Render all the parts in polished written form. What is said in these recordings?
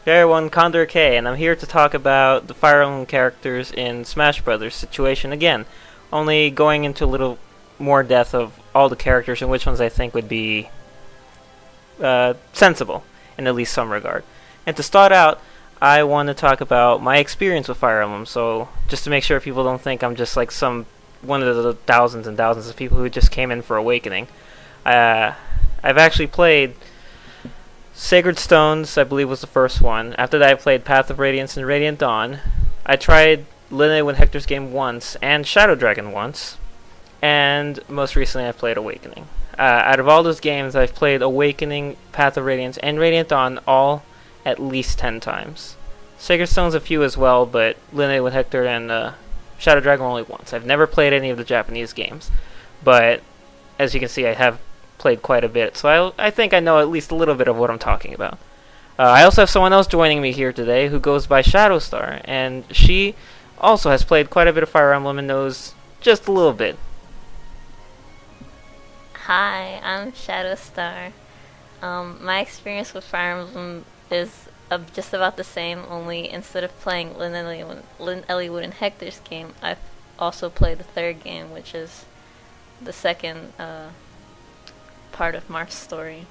Hey everyone, Condor K, and I'm here to talk about the Fire Emblem characters in Smash Brothers situation again. Only going into a little more depth of all the characters and which ones I think would be sensible in at least some regard. And to start out, I want to talk about my experience with Fire Emblem. So just to make sure people don't think I'm just like some one of the thousands and thousands of people who just came in for Awakening. I've actually played Sacred Stones, I believe, was the first one. After that, I played Path of Radiance and Radiant Dawn. I tried Lineage with Hector's Game once, and Shadow Dragon once. And most recently, I played Awakening. Out of all those games, I've played Awakening, Path of Radiance, and Radiant Dawn all at least 10 times. Sacred Stones a few as well, but Lineage with Hector and Shadow Dragon only once. I've never played any of the Japanese games, but as you can see, I have played quite a bit, so I think I know at least a little bit of what I'm talking about. I also have someone else joining me here today who goes by Shadowstar, and she also has played quite a bit of Fire Emblem and knows just a little bit. Hi, I'm Shadowstar. My experience with Fire Emblem is just about the same, only instead of playing Lynn Eliwood and Hector's game, I've also played the third game, which is the second part of Marth's story.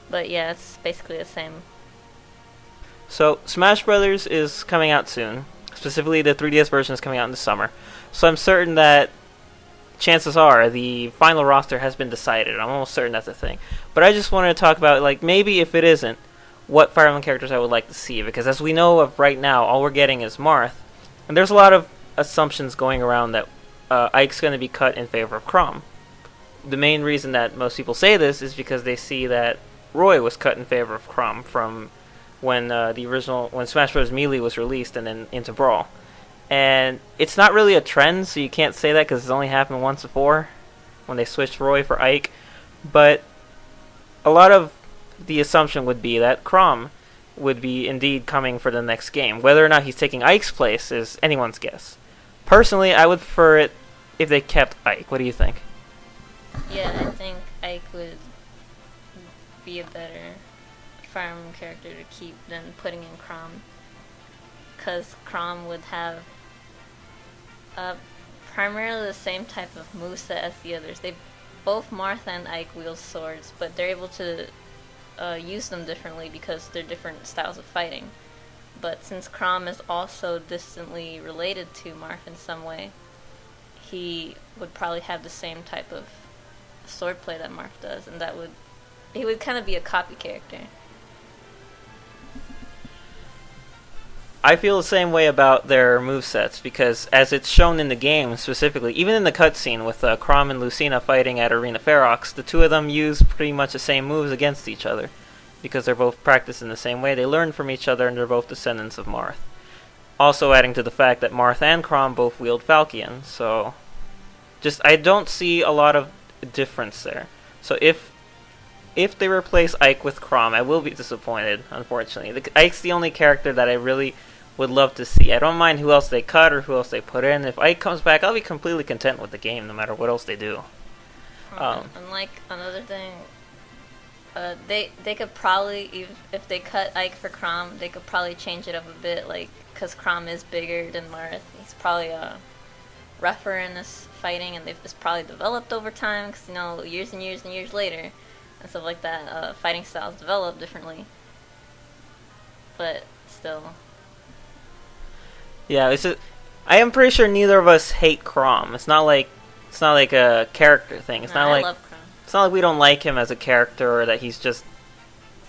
But yeah, it's basically the same. So, Smash Brothers is coming out soon. Specifically, the 3DS version is coming out in the summer. So I'm certain that chances are the final roster has been decided. I'm almost certain that's a thing. But I just wanted to talk about, like, maybe if it isn't, what Fire Emblem characters I would like to see. Because as we know of right now, all we're getting is Marth. And there's a lot of assumptions going around that Ike's going to be cut in favor of Chrom. The main reason that most people say this is because they see that Roy was cut in favor of Chrom from when when Smash Bros. Melee was released and then into Brawl. And it's not really a trend, so you can't say that because it's only happened once before when they switched Roy for Ike. But a lot of the assumption would be that Chrom would be indeed coming for the next game. Whether or not he's taking Ike's place is anyone's guess. Personally, I would prefer it if they kept Ike. What do you think? Yeah, I think Ike would be a better Fire Emblem character to keep than putting in Chrom. Because Chrom would have primarily the same type of moveset as the others. Both Martha and Ike wield swords, but they're able to use them differently because they're different styles of fighting. But since Chrom is also distantly related to Marth in some way, he would probably have the same type of swordplay that Marth does, and he would kind of be a copy character. I feel the same way about their movesets, because as it's shown in the game specifically, even in the cutscene with Chrom and Lucina fighting at Arena Ferox, the two of them use pretty much the same moves against each other, because they're both practiced in the same way, they learn from each other, and they're both descendants of Marth. Also adding to the fact that Marth and Chrom both wield Falchion, so I don't see a lot of difference there. So if they replace Ike with Chrom, I will be disappointed, unfortunately. Ike's the only character that I really would love to see. I don't mind who else they cut or who else they put in. If Ike comes back, I'll be completely content with the game, no matter what else they do. And like another thing, they could probably, if they cut Ike for Chrom, they could probably change it up a bit, like, because Chrom is bigger than Marth. He's probably rougher in this fighting, and it's probably developed over time, because, years and years and years later, and stuff like that, fighting styles develop differently. But still. Yeah, I am pretty sure neither of us hate Chrom. It's not like a character thing. I love Chrom. It's not like we don't like him as a character or that he's just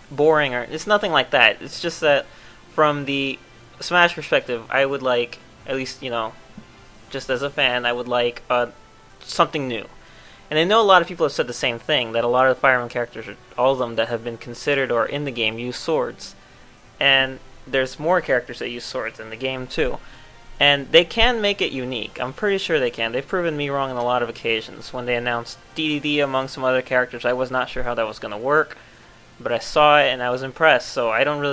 boring, or it's nothing like that. It's just that from the Smash perspective, I would like, at least, just as a fan, I would like something new. And I know a lot of people have said the same thing, that a lot of the Fire Emblem characters, all of them that have been considered or in the game, use swords. And there's more characters that use swords in the game too. And they can make it unique. I'm pretty sure they can. They've proven me wrong on a lot of occasions. When they announced DDD among some other characters, I was not sure how that was going to work. But I saw it and I was impressed, so I don't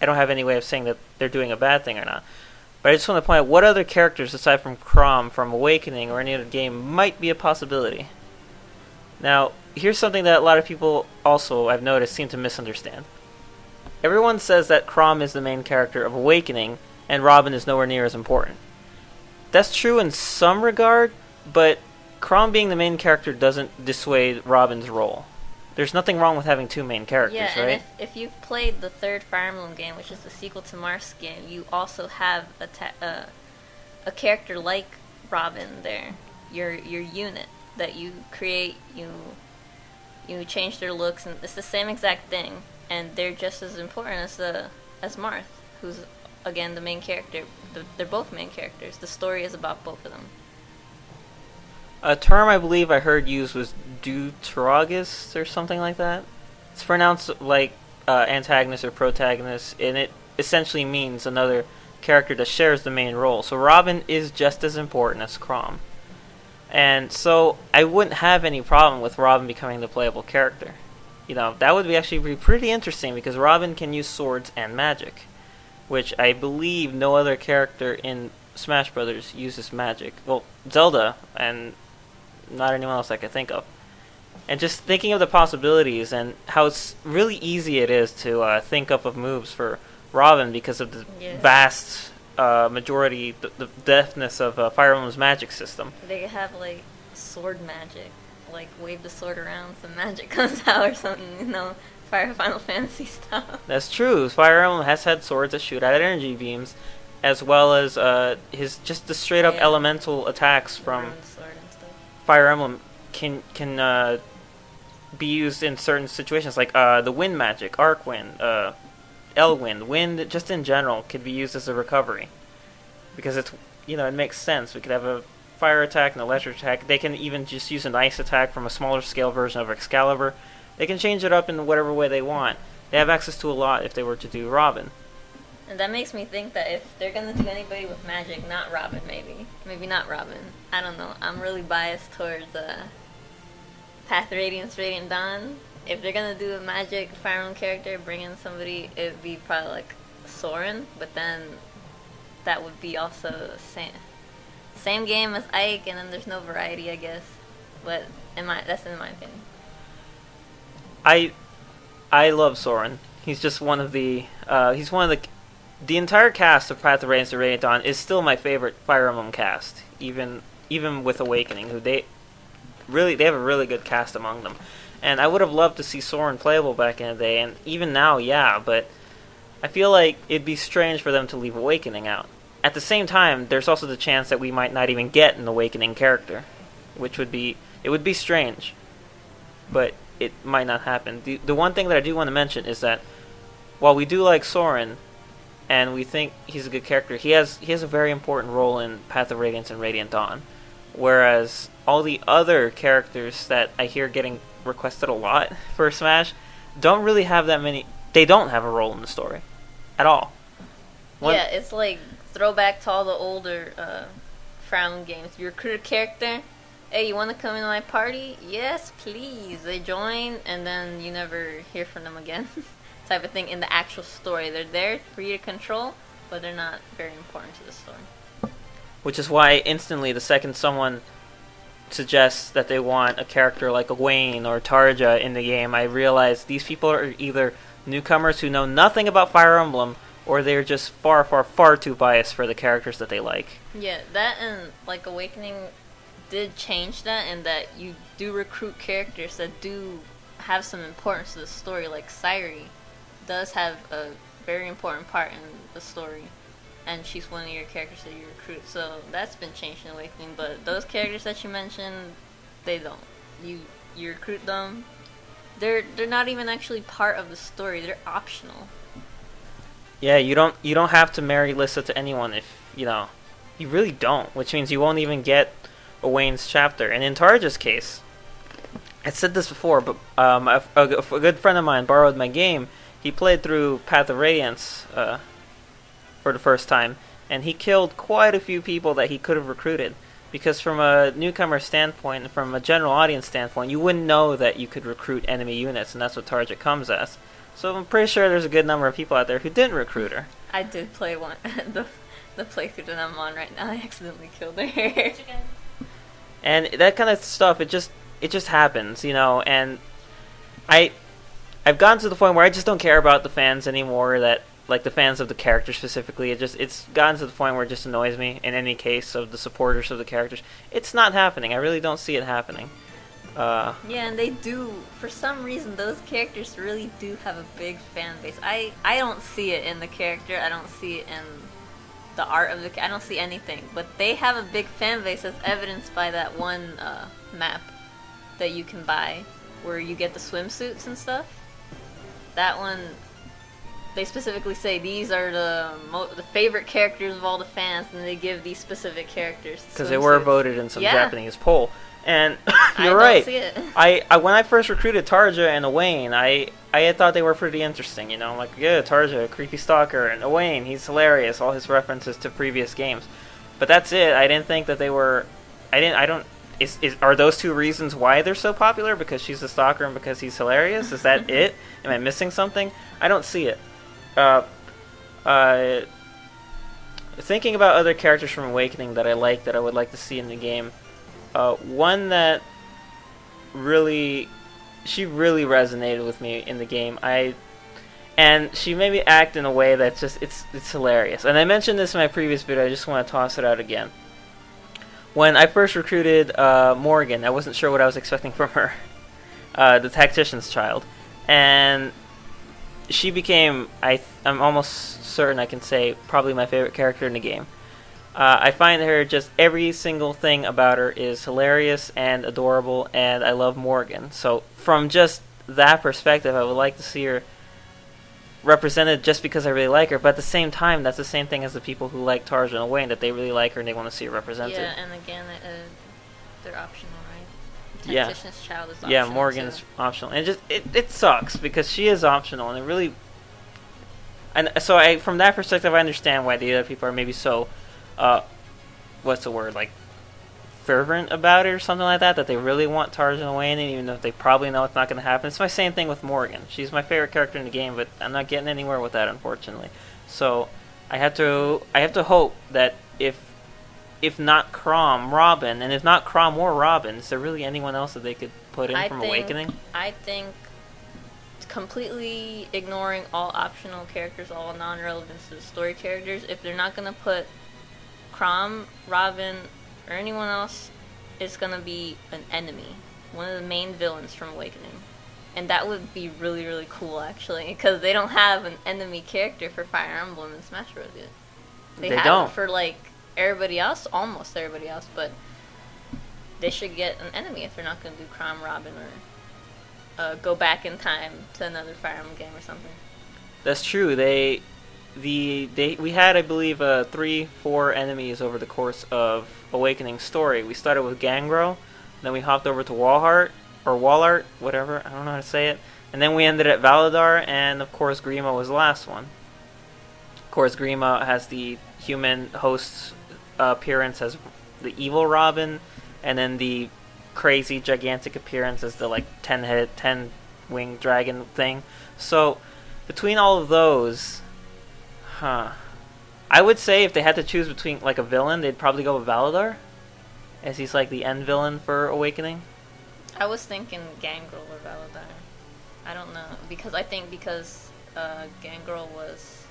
have any way of saying that they're doing a bad thing or not. But I just want to point out what other characters aside from Chrom from Awakening or any other game might be a possibility. Now, here's something that a lot of people also, I've noticed, seem to misunderstand. everyone says that Chrom is the main character of Awakening, and Robin is nowhere near as important. That's true in some regard, but Chrom being the main character doesn't dissuade Robin's role. There's nothing wrong with having two main characters, yeah, right? And if you've played the third Fire Emblem game, which is the sequel to Marth's game, you also have a character like Robin there. Your unit that you create, you change their looks, and it's the same exact thing, and they're just as important as Marth, who's again the main character. They're both main characters. The story is about both of them. A term I believe I heard used was Deuteragonist or something like that. It's pronounced like antagonist or protagonist, and it essentially means another character that shares the main role. So Robin is just as important as Chrom. And so I wouldn't have any problem with Robin becoming the playable character. That would actually be pretty interesting because Robin can use swords and magic, which I believe no other character in Smash Brothers uses magic. Well, Zelda, and not anyone else I could think of. And just thinking of the possibilities and how it's really easy it is to think up of moves for Robin because of the vast majority, the depthness of Fire Emblem's magic system. They could have like sword magic, like wave the sword around, some magic comes out or something, Final Fantasy stuff. That's true. Fire Emblem has had swords that shoot out energy beams, as well as his just the straight up elemental attacks from Fire Emblem can be used in certain situations, like the wind magic, Arc Wind, L-Wind, wind just in general could be used as a recovery. Because it's, it makes sense. We could have a fire attack, an electric attack. They can even just use an ice attack from a smaller scale version of Excalibur. They can change it up in whatever way they want. They have access to a lot if they were to do Robin. And that makes me think that if they're going to do anybody with magic, not Robin maybe. Maybe not Robin. I don't know. I'm really biased towards Path Radiance, Radiant Dawn. If they're going to do a magic Fire Emblem character, bring in somebody, it would be probably like Soren. But then that would be also the same game as Ike, and then there's no variety, I guess. But that's in my opinion. I love Soren. He's just one of the the entire cast of Path of Radiance and Radiant Dawn is still my favorite Fire Emblem cast, even with Awakening, who they have a really good cast among them. And I would have loved to see Soren playable back in the day, and even now, yeah, but I feel like it'd be strange for them to leave Awakening out. At the same time, there's also the chance that we might not even get an Awakening character, which would be strange, but it might not happen. The one thing that I do want to mention is that while we do like Soren, and we think he's a good character, he has a very important role in Path of Radiance and Radiant Dawn, whereas all the other characters that I hear getting requested a lot for Smash don't really have that many. They don't have a role in the story at all. It's like throwback to all the older Frown games. You recruit a character, hey, you want to come in my party? Yes, please. They join, and then you never hear from them again. Type of thing in the actual story. They're there for you to control, but they're not very important to the story. Which is why instantly the second someone suggests that they want a character like Wayne or Tarja in the game, I realize these people are either newcomers who know nothing about Fire Emblem, or they're just far, far, far too biased for the characters that they like. Yeah, that and like Awakening did change that, and that you do recruit characters that do have some importance to the story, like Sairi does have a very important part in the story, and she's one of your characters that you recruit. So that's been changed in Awakening, but those characters that you mentioned, they don't. You recruit them. They're not even actually part of the story. They're optional. Yeah, you don't have to marry Lissa to anyone if you really don't, which means you won't even get a Wayne's chapter. And in Tarja's case, I said this before, but a good friend of mine borrowed my game. He played through Path of Radiance for the first time, and he killed quite a few people that he could have recruited. Because from a newcomer standpoint, and from a general audience standpoint, you wouldn't know that you could recruit enemy units, and that's what Tarja comes as. So I'm pretty sure there's a good number of people out there who didn't recruit her. I did play one, the playthrough that I'm on right now. I accidentally killed her. And that kind of stuff, it just happens, and I I've gotten to the point where I just don't care about the fans anymore. That like the fans of the characters specifically, it's gotten to the point where it just annoys me. In any case of the supporters of the characters, it's not happening. I really don't see it happening. Yeah, and they do. For some reason, those characters really do have a big fan base. I don't see it in the character. I don't see it in the art of the. I don't see anything. But they have a big fan base, as evidenced by that one map that you can buy, where you get the swimsuits and stuff. That one, they specifically say these are the favorite characters of all the fans, and they give these specific characters because they were voted in some Japanese poll. And you're I right. Don't see it. I when I first recruited Tarja and Owain, I had thought they were pretty interesting. You know, like yeah, Tarja, creepy stalker, and Owain, he's hilarious. All his references to previous games, but that's it. I didn't think that they were. I don't. Are those two reasons why they're so popular? Because she's a stalker and because he's hilarious? Is that it? Am I missing something? I don't see it. Thinking about other characters from Awakening that I like, that I would like to see in the game. One that she really resonated with me in the game. And she made me act in a way that's just it's hilarious. And I mentioned this in my previous video. I just want to toss it out again. When I first recruited Morgan, I wasn't sure what I was expecting from her, the tactician's child, and she became I'm almost certain I can say probably my favorite character in the game. I find her just every single thing about her is hilarious and adorable, and I love Morgan. So from just that perspective, I would like to see her represented just because I really like her. But at the same time, that's the same thing as the people who like Tarja and Owain, that they really like her and they want to see her represented. Yeah, and again, they're optional, right? Yeah. Tactician's child is optional. Yeah, Morgan's optional, and it sucks because she is optional, and it really. And so from that perspective, I understand why the other people are maybe so. What's the word, like fervent about it or something like that they really want Tarja and Owain, and even though they probably know it's not going to happen. It's my same thing with Morgan. She's my favorite character in the game, but I'm not getting anywhere with that, unfortunately. So I have to hope that if not Chrom, Robin, and if not Chrom or Robin, is there really anyone else that they could put in from Awakening? I think completely ignoring all optional characters, all non-relevant to the story characters, if they're not going to put Chrom, Robin, or anyone else, it's gonna be an enemy, one of the main villains from Awakening, and that would be really, really cool actually, because they don't have an enemy character for Fire Emblem and Smash Bros. Yet. They have don't. It for like everybody else, almost everybody else, but they should get an enemy if they're not gonna do Chrom, Robin, or go back in time to another Fire Emblem game or something. That's true. We had, I believe, 3-4 enemies over the course of Awakening's story. We started with Gangrel, then we hopped over to Wallart, whatever, I don't know how to say it, and then we ended at Valadar, and of course Grima was the last one. Of course, Grima has the human host appearance as the evil Robin, and then the crazy gigantic appearance as the like 10-winged dragon thing. So between all of those, I would say if they had to choose between like a villain, they'd probably go with Valadar, as he's like the end villain for Awakening. I was thinking Gangrel or Valadar. I don't know, because Gangrel was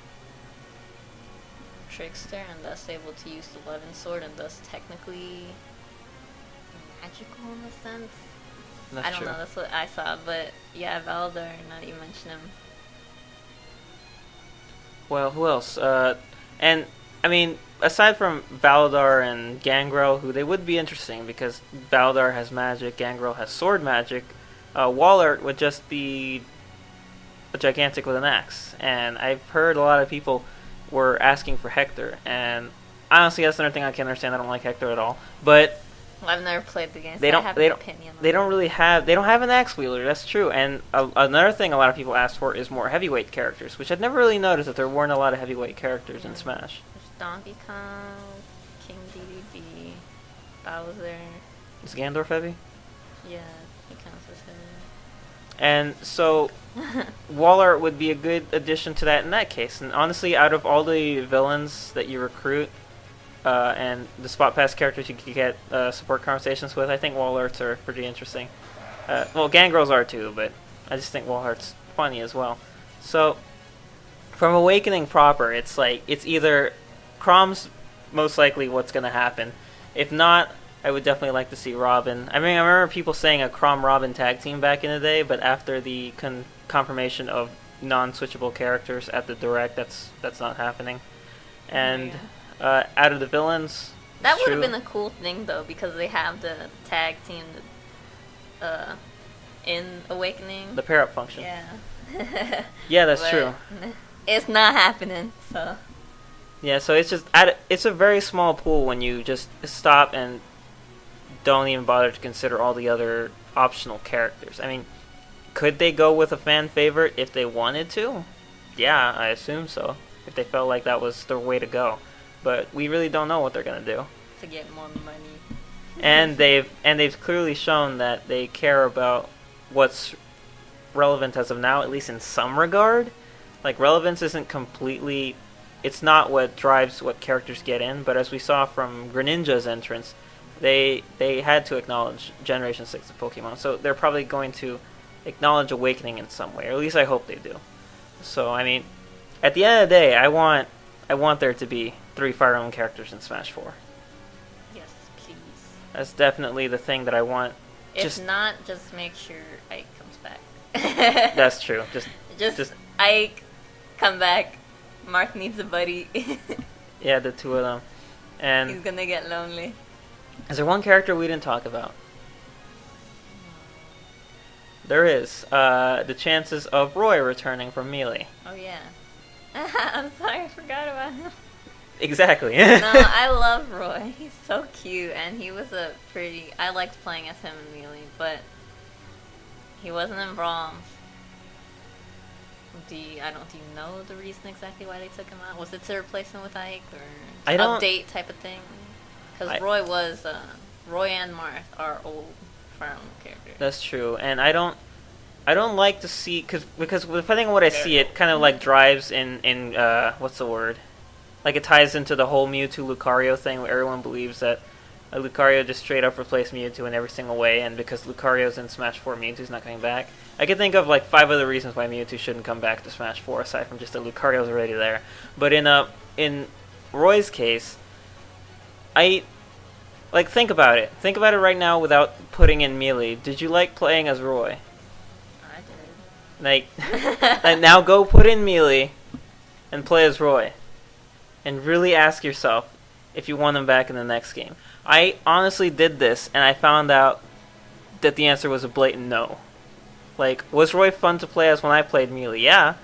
trickster and thus able to use the Levin sword and thus technically magical in a sense. That's I don't true. know, that's what I saw, but yeah, Valadar, now that you mention him. Well, who else? And I mean, aside from Valadar and Gangrel, who they would be interesting because Valadar has magic, Gangrel has sword magic. Wallart would just be a gigantic with an axe, and I've heard a lot of people were asking for Hector, and honestly, that's another thing I can't understand. I don't like Hector at all, but I've never played the game, so they don't. I have They an don't. opinion. They don't really have. They don't have an axe wielder. That's true. And another thing a lot of people ask for is more heavyweight characters, which I'd never really noticed that there weren't a lot of heavyweight characters in Smash. There's Donkey Kong, King DDD, Bowser. Is Gandorf heavy? Yeah, he counts as heavy. And so Wallart would be a good addition to that in that case. And honestly, out of all the villains that you recruit, and the spot pass characters you could get support conversations with, I think Wallarts are pretty interesting. Well, Gangrels are too, but I just think Wallheart's funny as well. So, from Awakening proper, it's like, it's either Crom's most likely what's going to happen. If not, I would definitely like to see Robin. I mean, I remember people saying a Crom-Robin tag team back in the day, but after the confirmation of non-switchable characters at the Direct, that's not happening. And out of the villains, that would have been a cool thing though, because they have the tag team in Awakening. The pair-up function. Yeah. Yeah, that's true. It's not happening, so. Yeah, so it's just it's a very small pool when you just stop and don't even bother to consider all the other optional characters. I mean, could they go with a fan favorite if they wanted to? Yeah, I assume so. If they felt like that was the way to go, but we really don't know what they're gonna do. To get more money. And they've clearly shown that they care about what's relevant as of now, at least in some regard. Like, relevance isn't completely... It's not what drives what characters get in, but as we saw from Greninja's entrance, they had to acknowledge Generation 6 of Pokemon, so they're probably going to acknowledge Awakening in some way, or at least I hope they do. So, I mean, at the end of the day, I want there to be 3 Fire Emblem characters in Smash 4. Yes, please. That's definitely the thing that I want. If not, just make sure Ike comes back. That's true. Just Ike, come back. Marth needs a buddy. Yeah, the two of them. And he's gonna get lonely. Is there one character we didn't talk about? There is. The chances of Roy returning from Melee. Oh, yeah. I'm sorry, I forgot about him. Exactly. No, I love Roy. He's so cute, and he was I liked playing as him in Melee, but he wasn't in Bronze. Do you know the reason exactly why they took him out? Was it to replace him with Ike, or update type of thing? Because Roy and Marth are old Fire Emblem characters. That's true, and I don't like to see because depending on what I see, it kind of like drives in what's the word? Like, it ties into the whole Mewtwo Lucario thing, where everyone believes that Lucario just straight up replaced Mewtwo in every single way, and because Lucario's in Smash 4, Mewtwo's not coming back. I can think of like 5 other reasons why Mewtwo shouldn't come back to Smash 4, aside from just that Lucario's already there. But in Roy's case, think about it. Think about it right now without putting in Melee. Did you like playing as Roy? I did. Like now go put in Melee and play as Roy. And really ask yourself if you want him back in the next game. I honestly did this, and I found out that the answer was a blatant no. Like, was Roy fun to play as when I played Melee? Yeah.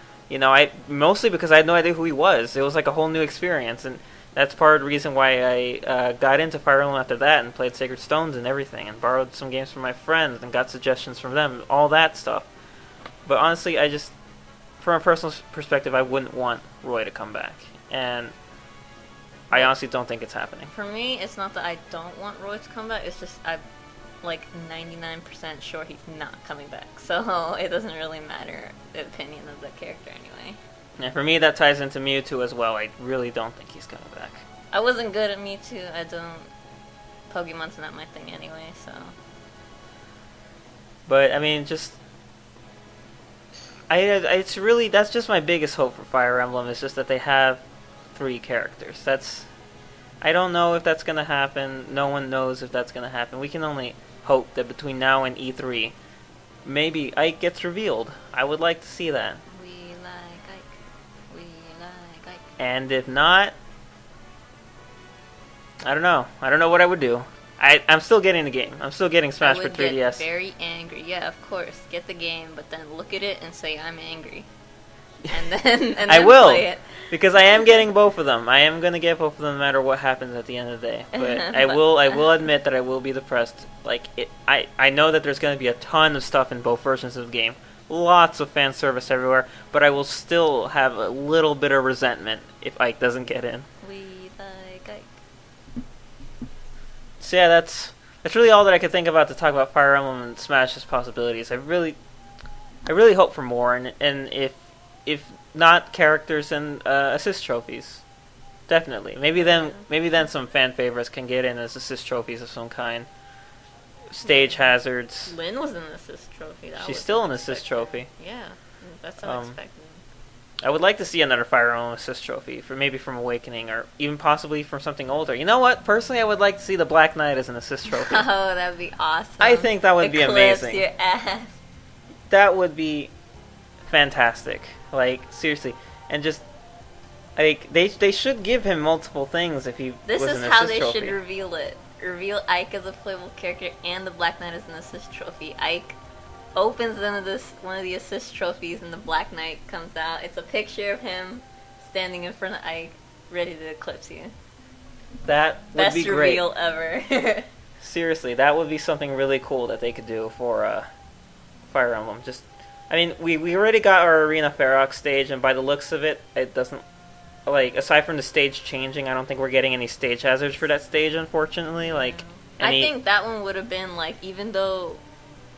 Mostly because I had no idea who he was. It was like a whole new experience, and that's part of the reason why I got into Fire Emblem after that, and played Sacred Stones and everything, and borrowed some games from my friends, and got suggestions from them, all that stuff. But honestly, from a personal perspective, I wouldn't want Roy to come back. And I honestly don't think it's happening. For me, it's not that I don't want Roy to come back, it's just I'm like 99% sure he's not coming back. So it doesn't really matter the opinion of the character anyway. Yeah, for me that ties into Mewtwo as well. I really don't think he's coming back. I wasn't good at Mewtwo. Pokemon's not my thing anyway, so. But I mean, that's just my biggest hope for Fire Emblem, is just that they have 3 characters. I don't know if that's gonna happen. No one knows if that's gonna happen. We can only hope that between now and E3, maybe Ike gets revealed. I would like to see that. We like Ike. We like Ike. And if not, I don't know. I don't know what I would do. I'm still getting the game. I'm still getting Smash for 3DS. I would get very angry. Yeah, of course. Get the game, but then look at it and say, I'm angry. And then I will, play it. Because I am getting both of them. I am going to get both of them no matter what happens at the end of the day. But I will admit that I will be depressed. I know that there's going to be a ton of stuff in both versions of the game. Lots of fan service everywhere. But I will still have a little bit of resentment if Ike doesn't get in. We like Ike. So yeah, that's really all that I could think about to talk about Fire Emblem and Smash's possibilities. I really hope for more, and if not characters and assist trophies, definitely. Maybe then some fan favorites can get in as assist trophies of some kind. stage hazards. Lynn was an assist trophy. She's still an assist trophy. Yeah, that's unexpected. I would like to see another Fire Emblem assist trophy, for maybe from Awakening, or even possibly from something older. You know what? Personally, I would like to see the Black Knight as an assist trophy. Oh, that would be awesome. I think that would be amazing. Your ass. That would be fantastic. Like, seriously. And just, like, they should give him multiple things if he This was is an how assist they trophy. should reveal it. Reveal Ike as a playable character and the Black Knight as an assist trophy. Ike opens one of the assist trophies and the Black Knight comes out. It's a picture of him standing in front of Ike, ready to eclipse you. That would Best be great. reveal ever. Seriously, that would be something really cool that they could do for Fire Emblem. Just, I mean, we already got our Arena Ferox stage, and by the looks of it, it doesn't, like, aside from the stage changing, I don't think we're getting any stage hazards for that stage, unfortunately. Like, I think that one would have been, like, even though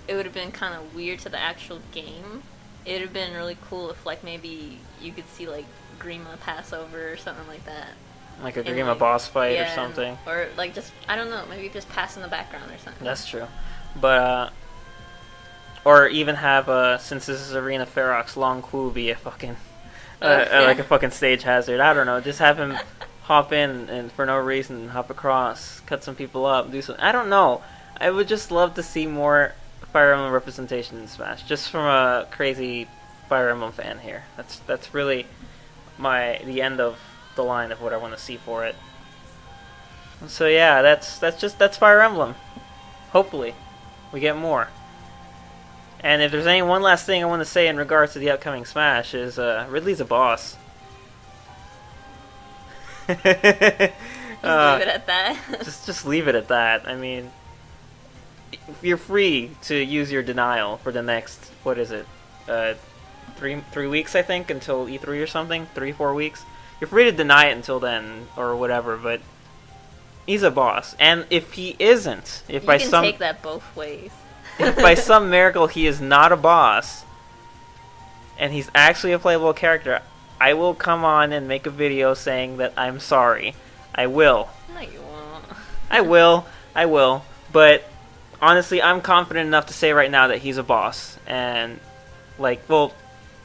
it would have been kind of weird to the actual game, it would have been really cool if, like, maybe you could see, like, Grima pass over or something like that. Like a Grima boss fight or yeah, something. Or, like, just, I don't know, maybe just pass in the background or something. That's true. But, or even have, since this is Arena Ferox, Long Ku be a fucking, like a fucking stage hazard. I don't know, just have him hop in and for no reason, hop across, cut some people up, do something. I don't know. I would just love to see more Fire Emblem representation in Smash, just from a crazy Fire Emblem fan here. That's really the end of the line of what I want to see for it. So yeah, that's Fire Emblem. Hopefully, we get more. And if there's any one last thing I want to say in regards to the upcoming Smash is Ridley's a boss. Just leave it at that. just leave it at that. I mean, you're free to use your denial for the next, what is it, 3 weeks, I think, until E3 or something, 3-4 weeks. You're free to deny it until then or whatever, but he's a boss. And if he isn't, if you can take that both ways. if by some miracle he is not a boss and he's actually a playable character, I will come on and make a video saying that I'm sorry. I will. No, you won't. I will. But honestly, I'm confident enough to say right now that he's a boss. And, like, well,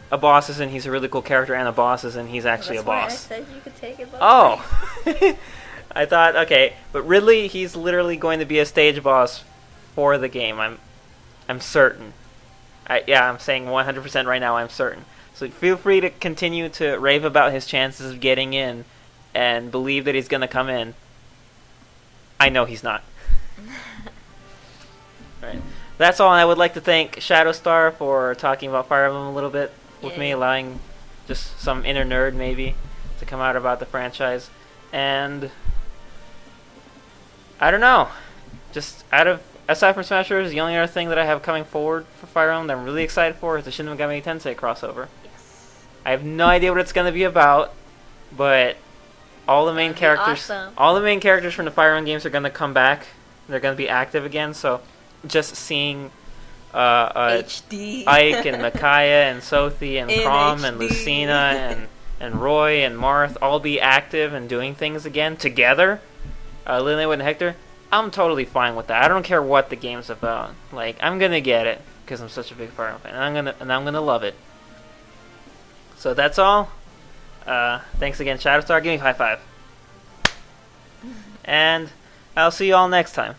a boss is in he's a really cool character, and a boss is in he's actually a boss. That's why I said you could take it both ways. I thought, okay. But Ridley, he's literally going to be a stage boss for the game. I'm certain. I'm saying 100% right now, I'm certain. So feel free to continue to rave about his chances of getting in and believe that he's going to come in. I know he's not. Right. That's all, and I would like to thank Shadowstar for talking about Fire Emblem a little bit with me, allowing just some inner nerd maybe to come out about the franchise. And I don't know. Just aside from Smash Bros., the only other thing that I have coming forward for Fire Emblem that I'm really excited for is the Shin Megami Tensei crossover. Yes. I have no idea what it's going to be about, but all the main characters from the Fire Emblem games are going to come back. They're going to be active again, so just seeing HD. Ike and Micaiah and Sophie and Chrom and Lucina and Roy and Marth all be active and doing things again together, Lindenwood and Hector, I'm totally fine with that. I don't care what the game's about. Like, I'm gonna get it because I'm such a big Fire Emblem fan, and I'm gonna love it. So that's all. Thanks again, Shadowstar. Give me a high five. And I'll see you all next time.